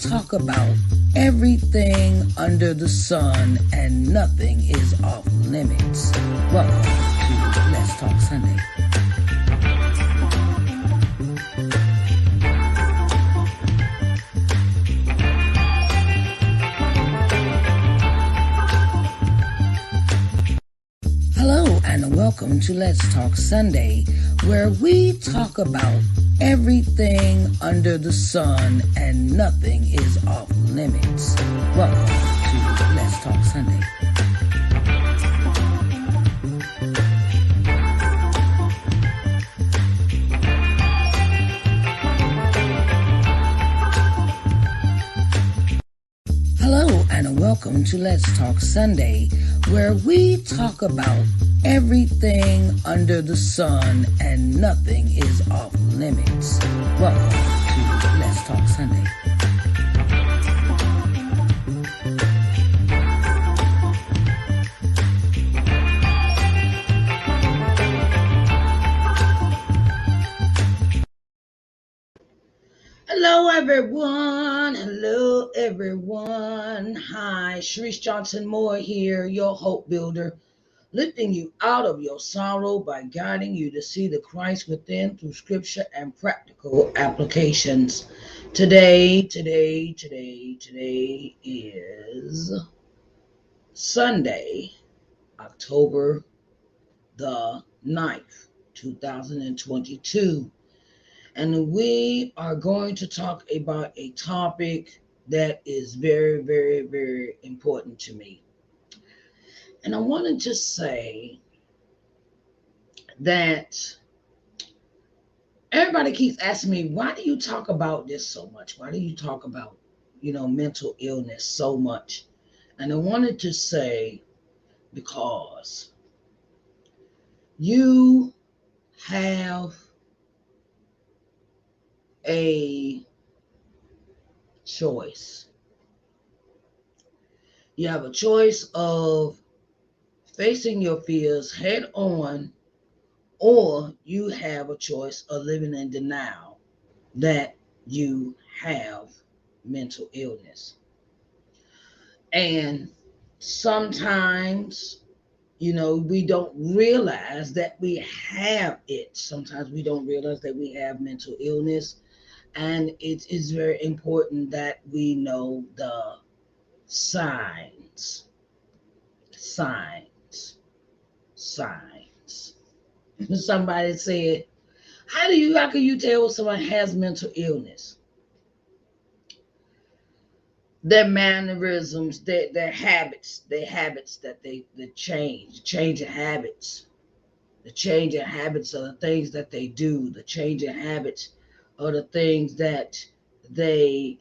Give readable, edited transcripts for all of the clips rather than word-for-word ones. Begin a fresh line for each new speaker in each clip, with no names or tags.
talk about everything under the sun and nothing is off limits. Welcome to Let's Talk Sunday. Hello and welcome to Let's Talk Sunday, where we talk about everything under the sun and nothing is off limits. Welcome to Let's Talk Sunday. Hello and welcome to Let's Talk Sunday, where we talk about everything under the sun and nothing is off limits. Welcome to Let's Talk Sunday. Hello everyone. Hello everyone. Hi, Sharice Johnson Moore here, your hope builder, lifting you out of your sorrow by guiding you to see the Christ within through scripture and practical applications. Today is Sunday, October the 9th, 2022. And we are going to talk about a topic that is very, very, very important to me. And I wanted to say that everybody keeps asking me, why do you talk about this so much? Why do you talk about, mental illness so much? And I wanted to say, because you have a choice. You have a choice of facing your fears head on, or you have a choice of living in denial that you have mental illness. And sometimes, we don't realize that we have it. Sometimes we don't realize that we have mental illness. And it is very important that we know the signs. Somebody said, how can you tell someone has mental illness? Their mannerisms, their habits that they change in habits. The change in habits of the things that they do, the change in habits of the things that they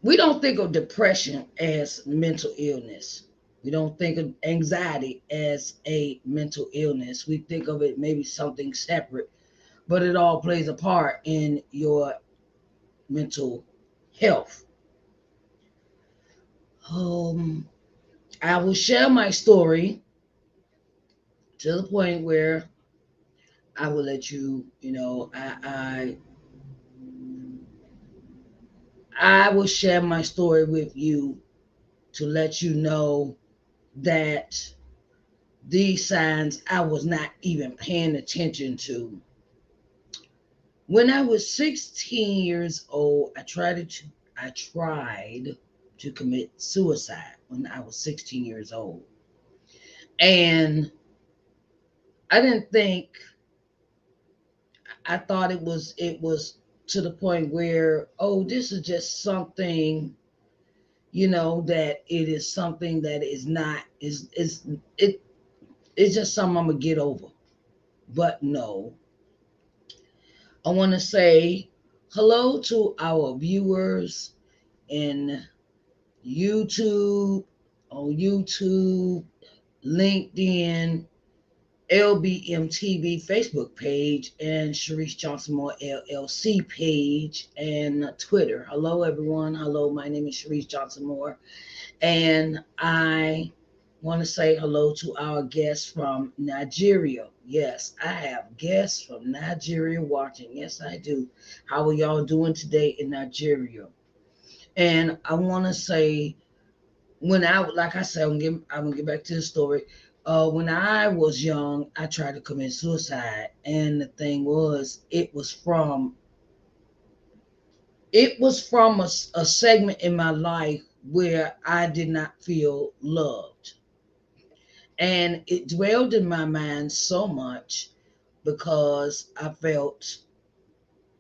we don't think of depression as mental illness. We don't think of anxiety as a mental illness. We think of it maybe something separate, but it all plays a part in your mental health. I will share my story to the point where I will let you, I will share my story with you to let you know that these signs I was not even paying attention to. When I was 16 years old, I tried to commit suicide when I was 16 years old. And I thought it was to the point where, this is just something, that it is something that is not, it's just something I'm gonna get over. But no. I want to say hello to our viewers in YouTube, on YouTube, LinkedIn, LBM TV Facebook page, and Sharice Johnson Moore LLC page, and Twitter. Hello, everyone. Hello, my name is Sharice Johnson Moore, and I want to say hello to our guests from Nigeria. Yes, I have guests from Nigeria watching. Yes, I do. How are y'all doing today in Nigeria? And I want to say, when I, like I said, I'm gonna get back to the story. When I was young, I tried to commit suicide, and the thing was, it was from a segment in my life where I did not feel loved. And it dwelled in my mind so much because I felt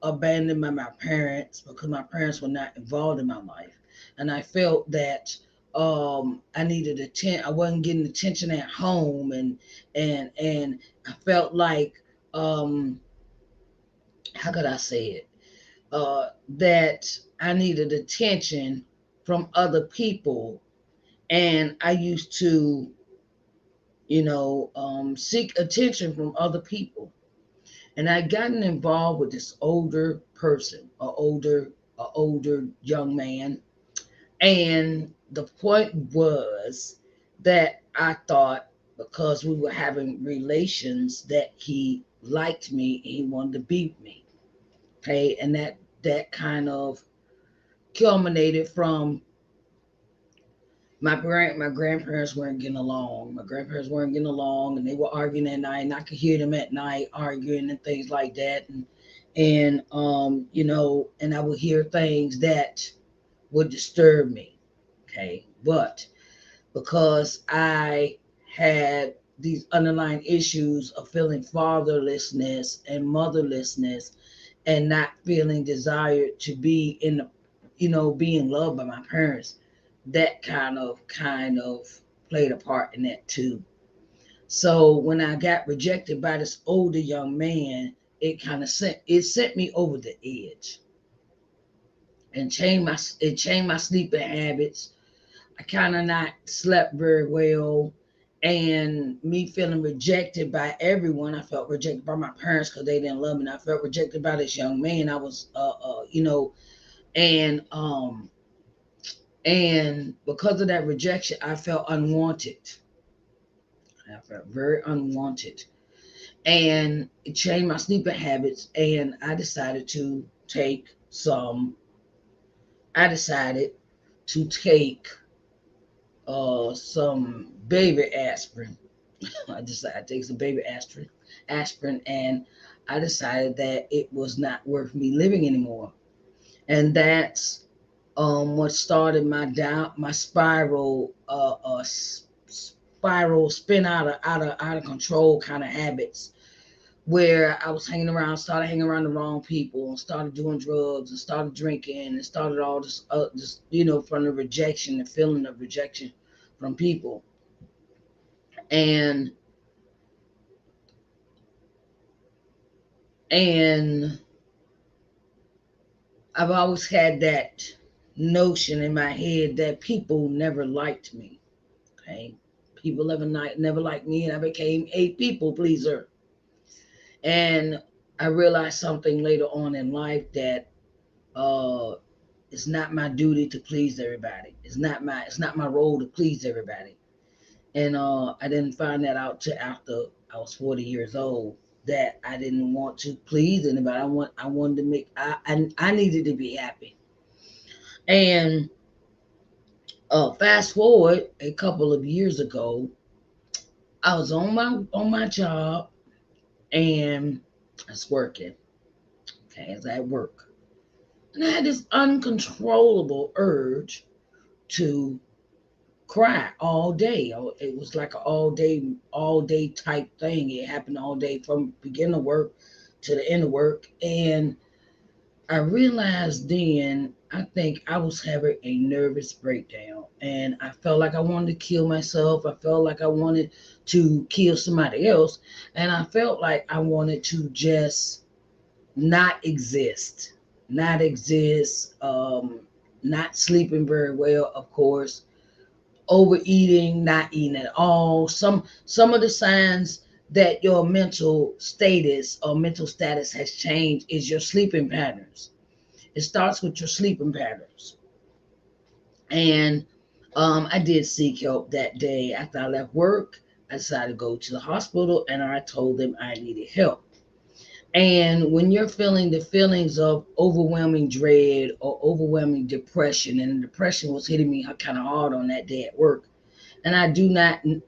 abandoned by my parents because my parents were not involved in my life. And I felt that I needed attention. I wasn't getting attention at home, and I felt like, um, how could I say it? That I needed attention from other people, and I used to, seek attention from other people. And I gotten involved with this older person, a older young man. And the point was that I thought, because we were having relations, that he liked me, he wanted to be with me. Okay, and that kind of culminated from my grandparents weren't getting along. My grandparents weren't getting along, and they were arguing at night, and I could hear them at night arguing and things like that. And I would hear things that would disturb me. Okay, but because I had these underlying issues of feeling fatherlessness and motherlessness, and not feeling desired to be in the, being loved by my parents, that kind of played a part in that too. So when I got rejected by this older young man, it sent me over the edge and changed my sleeping habits. I kind of not slept very well, and me feeling rejected by everyone. I felt rejected by my parents because they didn't love me. And I felt rejected by this young man. I was, and and because of that rejection, I felt unwanted. I felt very unwanted, and it changed my sleeping habits. And I decided to take some baby aspirin. I decided to take some baby aspirin, and I decided that it was not worth me living anymore. And that's what started my spiral spin out of control kind of habits, where I was started hanging around the wrong people, and started doing drugs, and started drinking, and started all this, from the rejection, the feeling of rejection from people. And and I've always had that notion in my head that people never liked me. Okay, people never liked me, and I became a people pleaser. And I realized something later on in life, that uh, it's not my duty to please everybody. It's not my role to please everybody. And I didn't find that out till after I was 40 years old, that I didn't want to please anybody. I wanted to make I needed to be happy. And fast forward a couple of years ago, I was on my job, and I was working. Okay, I was at work, and I had this uncontrollable urge to cry all day. It was like an all day type thing. It happened all day from beginning of work to the end of work. And I realized then, I think I was having a nervous breakdown, and I felt like I wanted to kill myself. I felt like I wanted to kill somebody else, and I felt like I wanted to just not exist, not exist. Not sleeping very well, of course, overeating, not eating at all. Some of the signs that your mental status has changed is your sleeping patterns. It starts with your sleeping patterns. And I did seek help that day after I left work. I decided to go to the hospital and I told them I needed help. And when you're feeling the feelings of overwhelming dread or overwhelming depression, and depression was hitting me kind of hard on that day at work, and I do not, and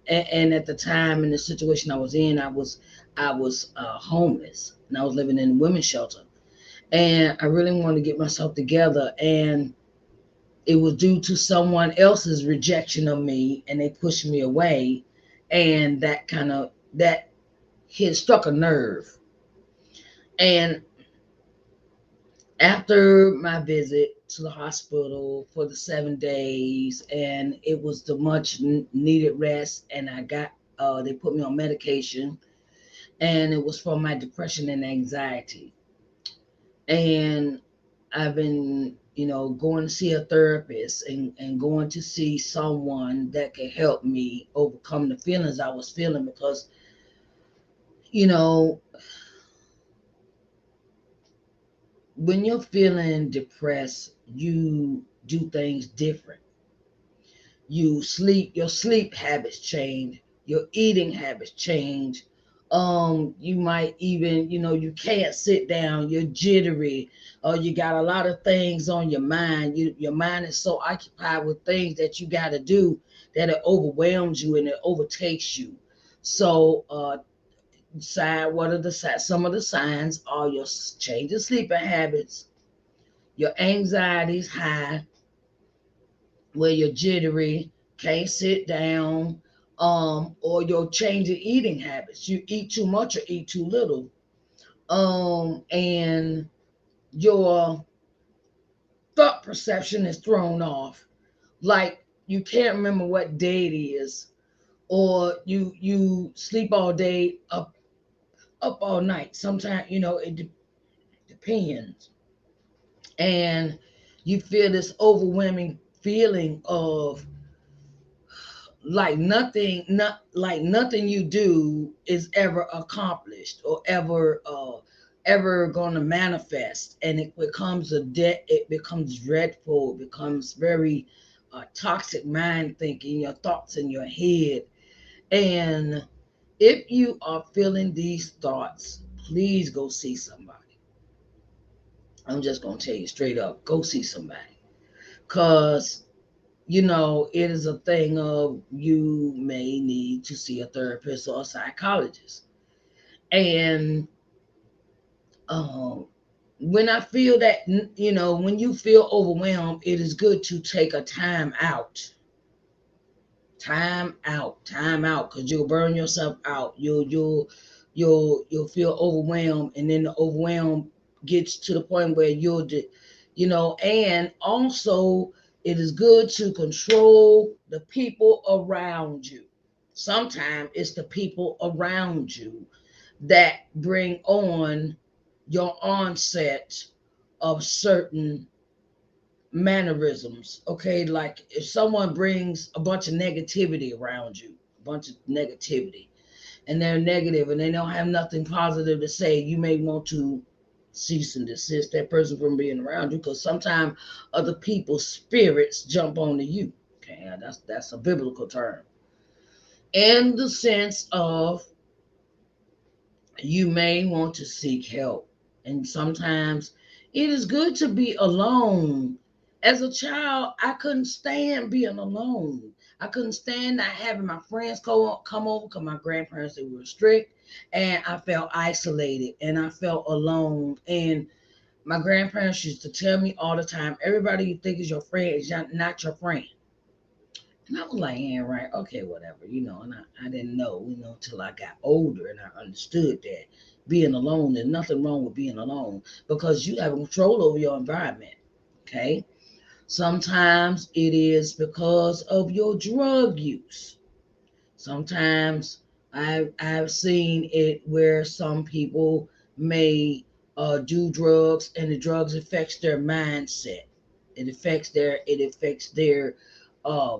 at the time in the situation I was in, I was homeless and I was living in a women's shelter, and I really wanted to get myself together, and it was due to someone else's rejection of me, and they pushed me away, and that hit struck a nerve. And after my visit to the hospital for the 7 days, and it was the much needed rest, and I got they put me on medication, and it was for my depression and anxiety. And I've been, going to see a therapist, and going to see someone that could help me overcome the feelings I was feeling, because you know when you're feeling depressed, you do things different. Your sleep habits change, your eating habits change. You might even, you can't sit down, you're jittery, or you got a lot of things on your mind. Your mind is so occupied with things that you got to do that it overwhelms you and it overtakes you. So what are the some of the signs are your change in sleeping habits, your anxiety's high, where you're jittery, can't sit down, or your change in eating habits. You eat too much or eat too little, and your thought perception is thrown off. Like you can't remember what day it is, or you sleep all day, up all night. Sometimes it depends, and you feel this overwhelming feeling of like nothing you do is ever accomplished or ever going to manifest, and it becomes it becomes dreadful, it becomes very toxic mind thinking, your thoughts in your head. And if you are feeling these thoughts, please go see somebody. I'm just going to tell you straight up, go see somebody, because it is a thing of you may need to see a therapist or a psychologist. And um, when I feel that, when you feel overwhelmed, it is good to take a time out, because you'll burn yourself out. You'll feel overwhelmed, and then the overwhelm gets to the point where and also it is good to control the people around you. Sometimes it's the people around you that bring on your onset of certain mannerisms. Okay, like if someone brings a bunch of negativity around you, a bunch of negativity, and they're negative and they don't have nothing positive to say, you may want to cease and desist that person from being around you, because sometimes other people's spirits jump onto you. Okay, that's a biblical term, in the sense of you may want to seek help. And sometimes it is good to be alone. As a child, I couldn't stand being alone. I couldn't stand not having my friends come over, because my grandparents, they were strict, and I felt isolated and I felt alone. And my grandparents used to tell me all the time, everybody you think is your friend is not your friend. And I was like, yeah, right, okay, whatever, and I didn't know, until I got older and I understood that being alone, there's nothing wrong with being alone, because you have control over your environment. Okay. Sometimes it is because of your drug use. Sometimes I've seen it where some people may do drugs, and the drugs affects their mindset. It affects their uh,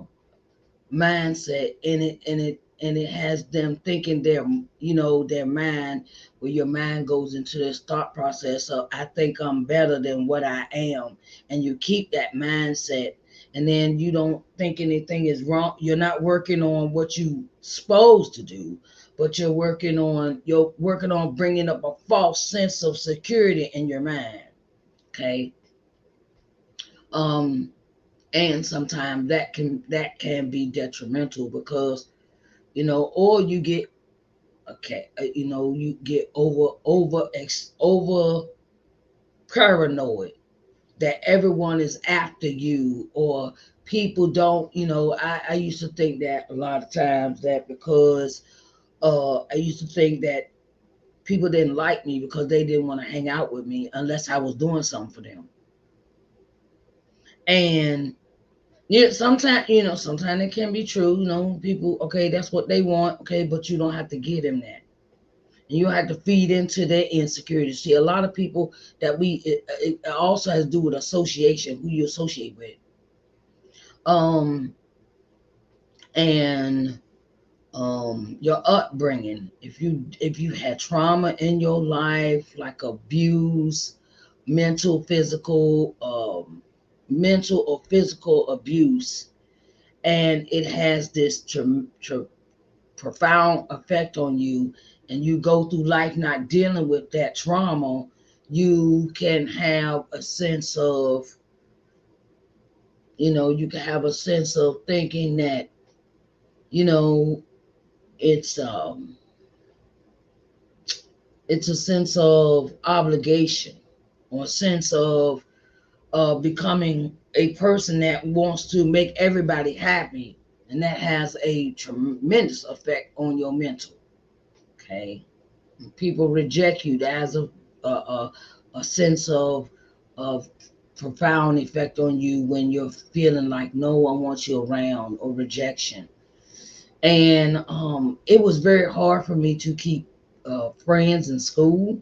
mindset, and it has them thinking their mind, where your mind goes into this thought process of, I think I'm better than what I am, and you keep that mindset, and then you don't think anything is wrong. You're not working on what you supposed to do, but you're working on bringing up a false sense of security in your mind. Okay. um and sometimes that can be detrimental, because or you get, okay, you get over paranoid that everyone is after you, or people don't, I used to think that a lot of times, that because I used to think that people didn't like me because they didn't want to hang out with me unless I was doing something for them. And sometimes it can be true. People, okay, that's what they want, okay, but you don't have to give them that. And you have to feed into their insecurity. See, a lot of people that it also has to do with association, who you associate with. Um, and your upbringing. If you had trauma in your life, like abuse, mental or physical abuse, and it has this profound effect on you, and you go through life not dealing with that trauma, you can have a sense of, thinking that, you know, it's it's a sense of obligation, or a sense of becoming a person that wants to make everybody happy, and that has a tremendous effect on your mental. Okay. People reject you, that has a sense of profound effect on you when you're feeling like no one wants you around, or rejection. And it was very hard for me to keep friends in school,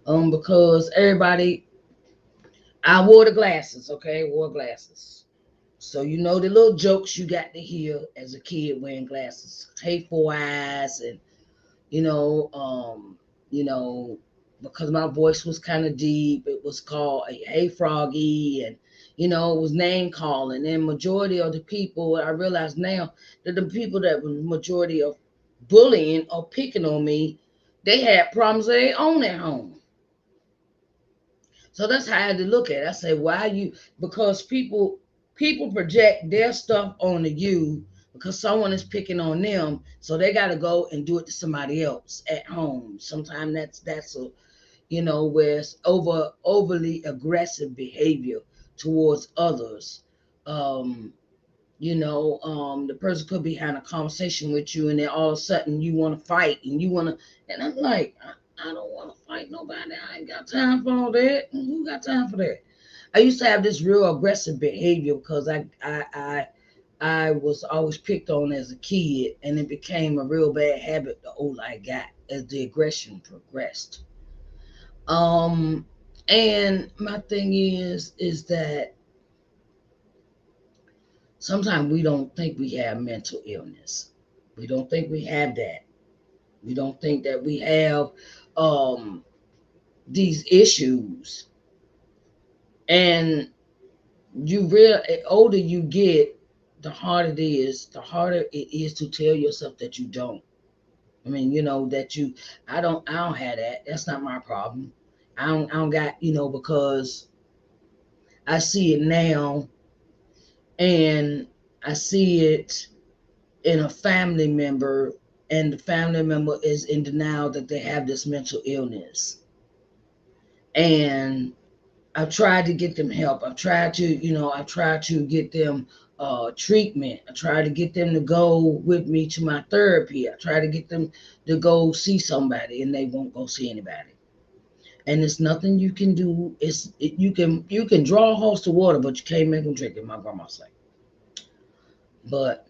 because everybody, I wore the glasses, okay, wore glasses. So the little jokes you got to hear as a kid wearing glasses, hey, four eyes, and you know, you know, because my voice was kind of deep, it was called a hey froggy, and it was name calling. And majority of the people, I realize now that the people that was majority of bullying or picking on me, they had problems of their own at home. So that's how I had to look at it. I say, why you? Because people project their stuff onto you because someone is picking on them, so they got to go and do it to somebody else at home. Sometimes that's a where it's overly aggressive behavior towards others. Um, the person could be having a conversation with you, and then all of a sudden you want to fight, and and I'm like, I don't want to fight nobody. I ain't got time for all that. Who got time for that? I used to have this real aggressive behavior because I was always picked on as a kid, and it became a real bad habit the older I got as the aggression progressed. Um, and my thing is that sometimes we don't think we have mental illness. We don't think we have that. We don't think that we have um, these issues. And older you get, the harder it is to tell yourself that you don't. I mean, that I don't have that. That's not my problem. I don't got, because I see it now, and I see it in a family member, and the family member is in denial that they have this mental illness. And I've tried to get them help. I've tried to get them treatment. I tried to get them to go with me to my therapy. I try to get them to go see somebody, and they won't go see anybody. And it's nothing you can do. You can draw a horse to water, but you can't make them drink it. My grandma say. But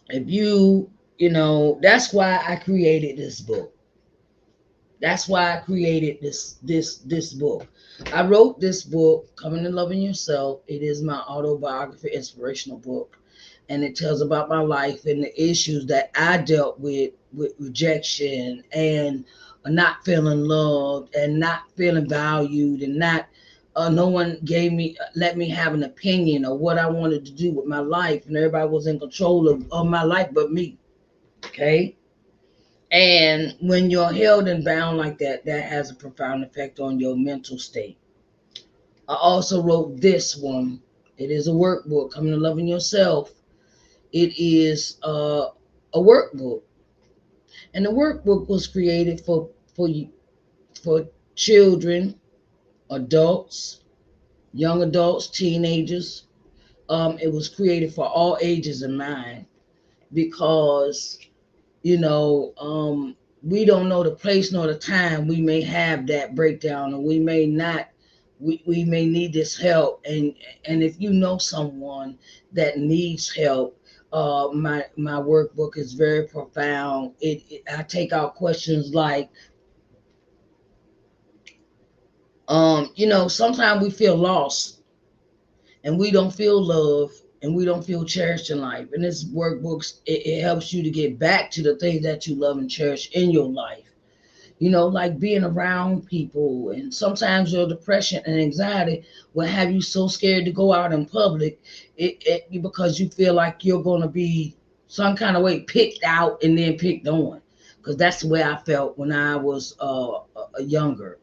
if that's why I created this book. That's why I created this book. I wrote this book, Coming to Loving Yourself. It is my autobiography, inspirational book, and it tells about my life and the issues that I dealt with rejection, and not feeling loved, and not feeling valued, and not No one let me have an opinion of what I wanted to do with my life, and everybody was in control of my life but me. Okay. And when you're held and bound like that, that has a profound effect on your mental state. I also wrote this one. It is a workbook, Coming to Loving Yourself. It is a workbook, and the workbook was created for children, adults, young adults, teenagers. It was created for all ages in mind because we don't know the place nor the time we may have that breakdown, or we may not. We may need this help, and if you know someone that needs help, my workbook is very profound. I take out questions like, sometimes we feel lost and we don't feel love and we don't feel cherished in life. And this workbooks, it helps you to get back to the things that you love and cherish in your life. Like being around people. And sometimes your depression and anxiety will have you so scared to go out in public, because you feel like you're going to be some kind of way picked out and then picked on. Because that's the way I felt when I was younger.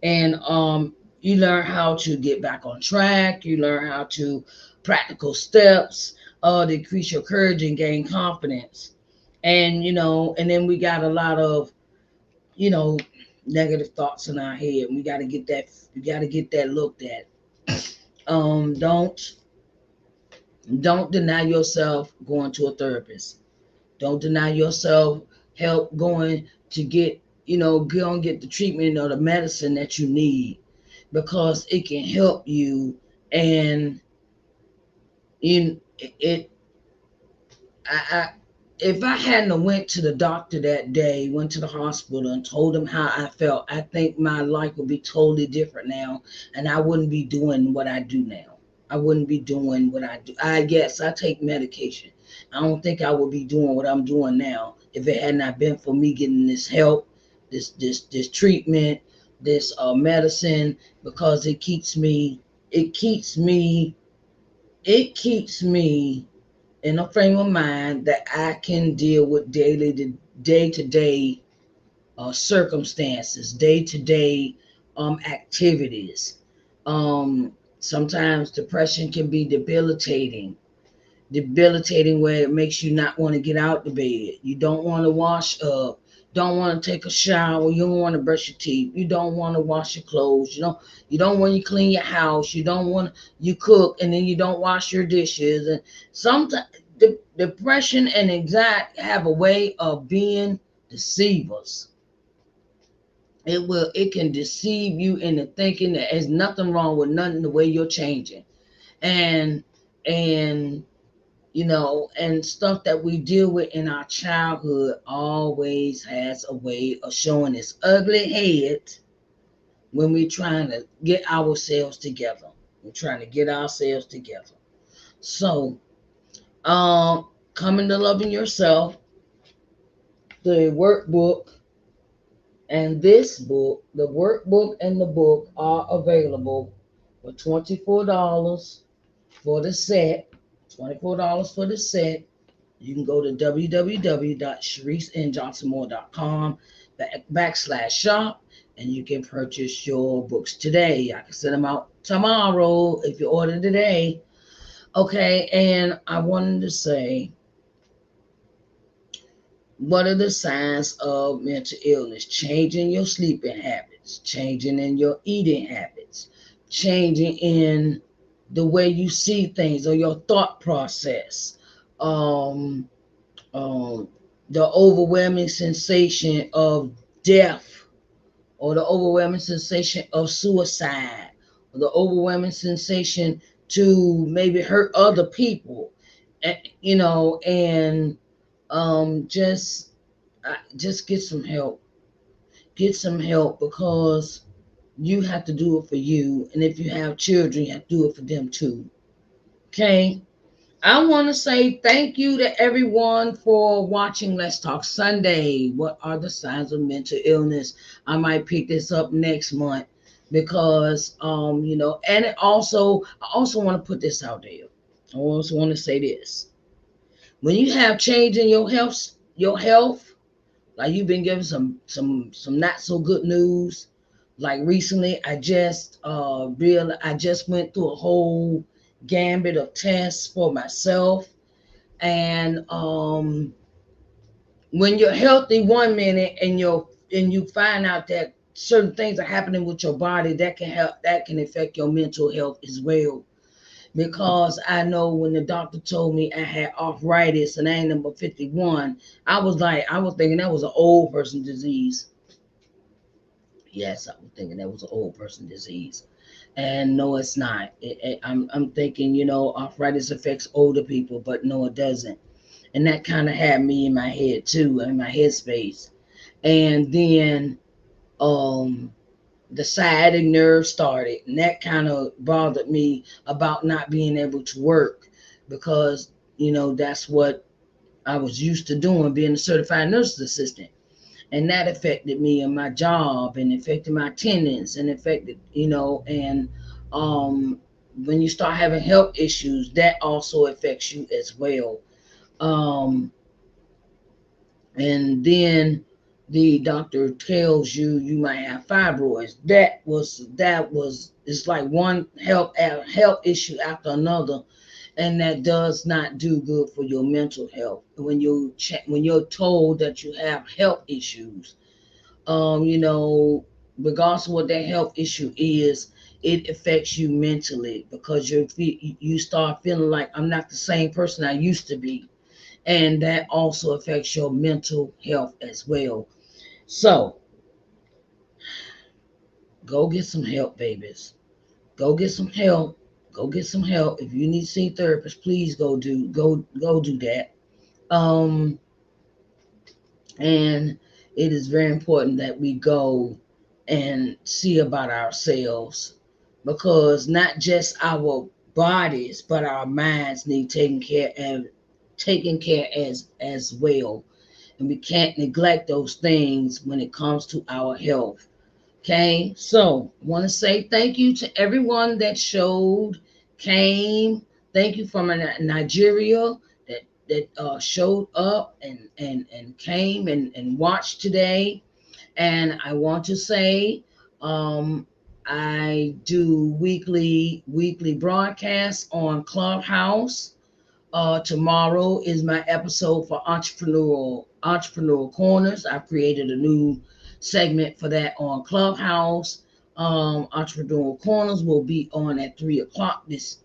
And you learn how to get back on track. You learn how to practical steps to increase your courage and gain confidence. And then we got a lot of you know negative thoughts in our head. We got to get that looked at. Don't deny yourself going to a therapist. Don't deny yourself help going to go and get the treatment or the medicine that you need, because it can help you. And in it I if I hadn't went to the doctor that day, went to the hospital and told him how I felt, I think my life would be totally different now, and I wouldn't be doing what I do now. I wouldn't be doing what I do. I take medication. I don't think I would be doing what I'm doing now if it had not been for me getting this help, this treatment, this medicine, because it keeps me, it keeps me in a frame of mind that I can deal with day to day circumstances, day to day activities. Sometimes depression can be debilitating where it makes you not want to get out the bed. You don't want to wash up, don't want to take a shower, you don't want to brush your teeth, you don't want to wash your clothes, you don't want to clean your house, you don't want you cook and then you don't wash your dishes. And sometimes depression and anxiety have a way of being deceivers. It can deceive you into thinking that there's nothing wrong with nothing the way you're changing. And and you know, and stuff that we deal with in our childhood always has a way of showing its ugly head when we're trying to get ourselves together. We're trying to get ourselves together. So, coming to loving yourself, the workbook and this book, the workbook and the book are available for $24 for the set. $24 for the set. You can go to www.sharicenjohnsonmoore.com /shop, and you can purchase your books today. I can send them out tomorrow if you order today. Okay, and I wanted to say, what are the signs of mental illness? Changing your sleeping habits, changing in your eating habits, changing in the way you see things or your thought process. Um, um, the overwhelming sensation of death, or the overwhelming sensation of suicide, or the overwhelming sensation to maybe hurt other people, and just just get some help. Get some help, because you have to do it for you, and if you have children, you have to do it for them too. Okay. I want to say thank you to everyone for watching Let's Talk Sunday. What are the signs of mental illness? I might pick this up next month. because and I also want to put this out there. I also want to say this. When you have change in your health, like you've been given some not so good news. Like recently, I just went through a whole gambit of tests for myself, and when you're healthy one minute and you find out that certain things are happening with your body, that can affect your mental health as well. Because I know when the doctor told me I had arthritis and I ain't number 51, I was thinking that was an old person disease. Yes, I was thinking that was an old person disease. And no, it's not. I'm thinking, arthritis affects older people, but no, it doesn't. And that kind of had me in my head too, in my headspace. And then um, the sciatic nerve started, and that kind of bothered me about not being able to work because that's what I was used to doing, being a certified nurse assistant, and that affected me and my job, and affected my attendance, and affected and um, when you start having health issues, that also affects you as well. Um, and then the doctor tells you you might have fibroids. That was it's like one health issue after another, and that does not do good for your mental health. When you're told that you have health issues, you know, regardless of what that health issue is, it affects you mentally because you start feeling like I'm not the same person I used to be, and that also affects your mental health as well. So go get some help, babies. Go get some help. Go get some help. If you need to see a therapist, please go do that. Um, and it is very important that we go and see about ourselves, because not just our bodies but our minds need taken care as well, and we can't neglect those things when it comes to our health. Okay, so I want to say thank you to everyone that came. Thank you from Nigeria that showed up and came and watched today. And I want to say, um, I do weekly broadcasts on Clubhouse. Tomorrow is my episode for entrepreneurial corners. I've created a new segment for that on Clubhouse. Entrepreneurial corners will be on at 3 o'clock this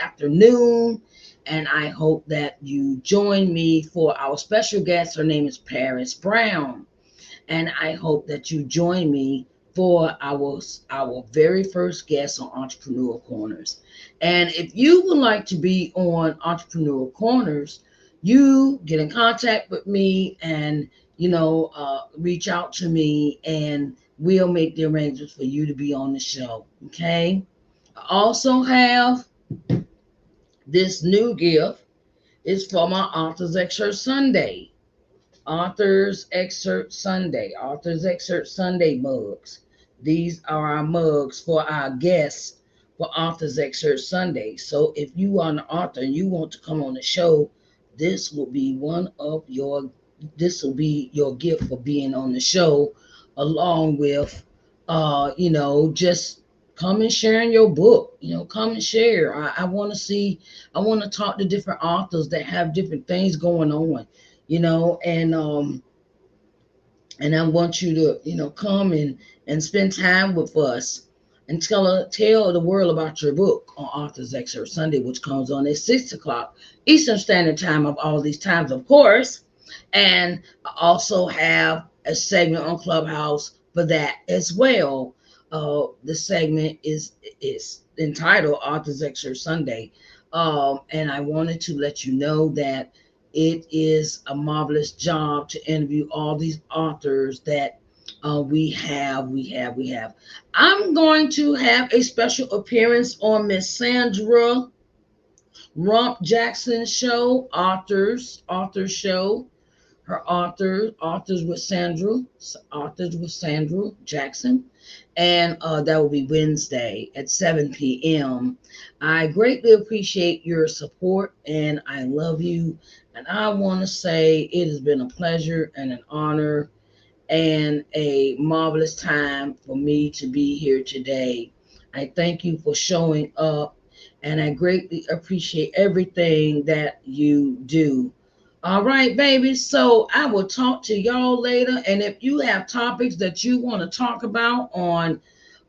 afternoon, and I hope that you join me for our special guest. Her name is Paris Brown, and I hope that you join me for our very first guest on Entrepreneur Corners. And if you would like to be on Entrepreneur Corners, you get in contact with me and reach out to me, and we'll make the arrangements for you to be on the show. Okay. I also have this new gift. It's for my Authors Excerpt Sunday. Authors Excerpt Sunday mugs. These are our mugs for our guests for Authors Excerpt Sunday. So if you are an author and you want to come on the show, this will be your gift for being on the show, along with just come and sharing your book. Come and share. I want to talk to different authors that have different things going on, and I want you to, come and spend time with us and tell the world about your book on Authors Excerpt Sunday, which comes on at 6 o'clock Eastern Standard Time of all these times, of course. And I also have a segment on Clubhouse for that as well. The segment is entitled Authors Excerpt Sunday. And I wanted to let you know that it is a marvelous job to interview all these authors that we have. I'm going to have a special appearance on Miss Sandra Rump Jackson's show, author show. her authors with Sandra Jackson, and that will be Wednesday at 7 p.m. I greatly appreciate your support, and I love you. And I want to say it has been a pleasure and an honor and a marvelous time for me to be here today. I thank you for showing up, and I greatly appreciate everything that you do. All right, baby. So I will talk to y'all later. And if you have topics that you want to talk about on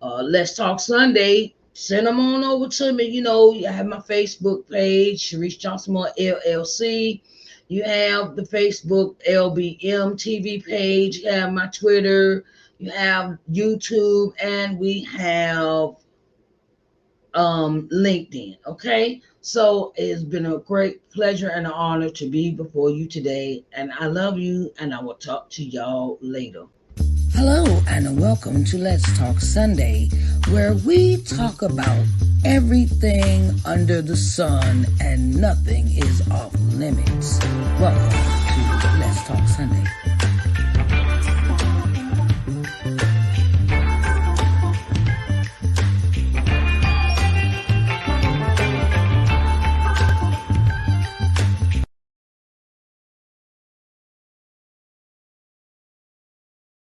Let's Talk Sunday, send them on over to me. You know, I have my Facebook page, Sharice Johnson Moore LLC. You have the Facebook LBM TV page. You have my Twitter. You have YouTube, and we have LinkedIn. Okay, so it's been a great pleasure and an honor to be before you today, and I love you, and I will talk to y'all later. Hello and welcome to Let's Talk Sunday, where we talk about everything under the sun and nothing is off limits. Welcome to Let's Talk Sunday.